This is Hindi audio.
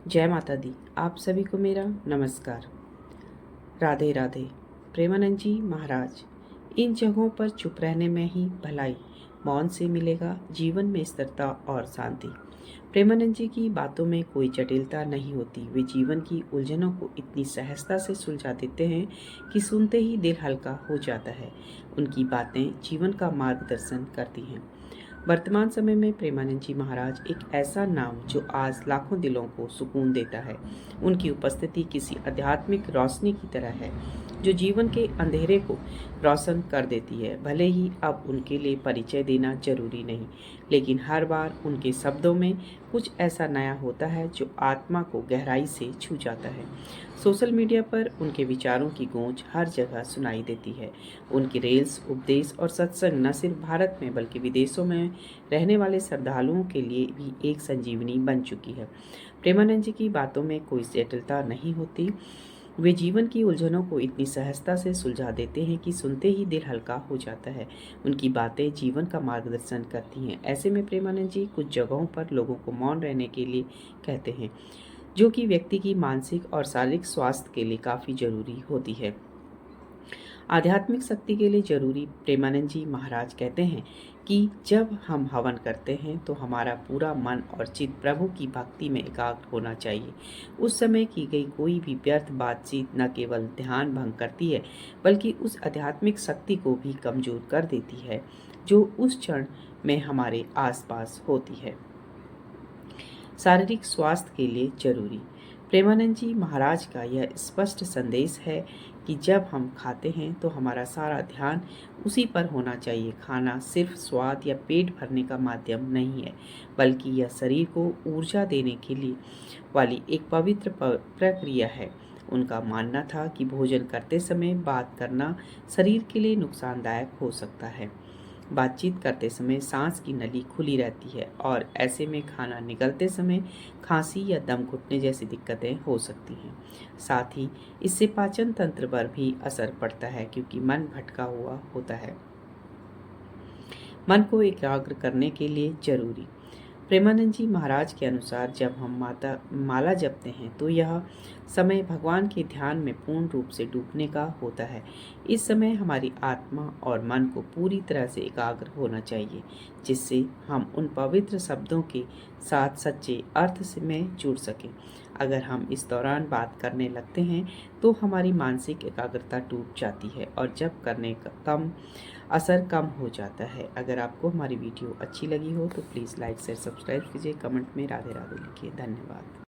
जय माता दी। आप सभी को मेरा नमस्कार। राधे राधे। प्रेमानंद जी महाराज, इन जगहों पर चुप रहने में ही भलाई, मौन से मिलेगा जीवन में स्थिरता और शांति। प्रेमानंद जी की बातों में कोई जटिलता नहीं होती। वे जीवन की उलझनों को इतनी सहजता से सुलझा देते हैं कि सुनते ही दिल हल्का हो जाता है। उनकी बातें जीवन का मार्गदर्शन करती हैं। वर्तमान समय में प्रेमानंद जी महाराज एक ऐसा नाम जो आज लाखों दिलों को सुकून देता है। उनकी उपस्थिति किसी आध्यात्मिक रोशनी की तरह है जो जीवन के अंधेरे को रोशन कर देती है। भले ही अब उनके लिए परिचय देना जरूरी नहीं, लेकिन हर बार उनके शब्दों में कुछ ऐसा नया होता है जो आत्मा को गहराई से छू जाता है। सोशल मीडिया पर उनके विचारों की गूंज हर जगह सुनाई देती है। उनके रील्स, उपदेश और सत्संग न सिर्फ भारत में बल्कि विदेशों में रहने वाले श्रद्धालुओं के लिए भी एक संजीवनी बन चुकी है। प्रेमानंद जी की बातों में कोई जटिलता नहीं होती। वे जीवन की उलझनों को इतनी सहजता से सुलझा देते हैं कि सुनते ही दिल हल्का हो जाता है। उनकी बातें जीवन का मार्गदर्शन करती हैं। ऐसे में प्रेमानंद जी कुछ जगहों पर लोगों को मौन रहने के लिए कहते हैं, जो कि व्यक्ति की मानसिक और शारीरिक स्वास्थ्य के लिए काफ़ी जरूरी होती है। आध्यात्मिक शक्ति के लिए जरूरी। प्रेमानंद जी महाराज कहते हैं कि जब हम हवन करते हैं तो हमारा पूरा मन और चित्त प्रभु की भक्ति में एकाग्र होना चाहिए। उस समय की गई कोई भी व्यर्थ बातचीत न केवल ध्यान भंग करती है बल्कि उस आध्यात्मिक शक्ति को भी कमजोर कर देती है जो उस क्षण में हमारे आसपास होती है। शारीरिक स्वास्थ्य के लिए जरूरी। प्रेमानंद जी महाराज का यह स्पष्ट संदेश है कि जब हम खाते हैं तो हमारा सारा ध्यान उसी पर होना चाहिए। खाना सिर्फ स्वाद या पेट भरने का माध्यम नहीं है, बल्कि यह शरीर को ऊर्जा देने के लिए वाली एक पवित्र प्रक्रिया है। उनका मानना था कि भोजन करते समय बात करना शरीर के लिए नुकसानदायक हो सकता है। बातचीत करते समय सांस की नली खुली रहती है और ऐसे में खाना निगलते समय खांसी या दम घुटने जैसी दिक्कतें हो सकती हैं। साथ ही इससे पाचन तंत्र पर भी असर पड़ता है क्योंकि मन भटका हुआ होता है। मन को एकाग्र करने के लिए जरूरी। प्रेमानंद जी महाराज के अनुसार जब हम माला जपते हैं तो यह समय भगवान के ध्यान में पूर्ण रूप से डूबने का होता है। इस समय हमारी आत्मा और मन को पूरी तरह से एकाग्र होना चाहिए, जिससे हम उन पवित्र शब्दों के साथ सच्चे अर्थ से में जुड़ सकें। अगर हम इस दौरान बात करने लगते हैं तो हमारी मानसिक एकाग्रता टूट जाती है और जब करने का असर कम हो जाता है। अगर आपको हमारी वीडियो अच्छी लगी हो तो प्लीज़ लाइक शेयर सब्सक्राइब कीजिए। कमेंट में राधे राधे लिखिए। धन्यवाद।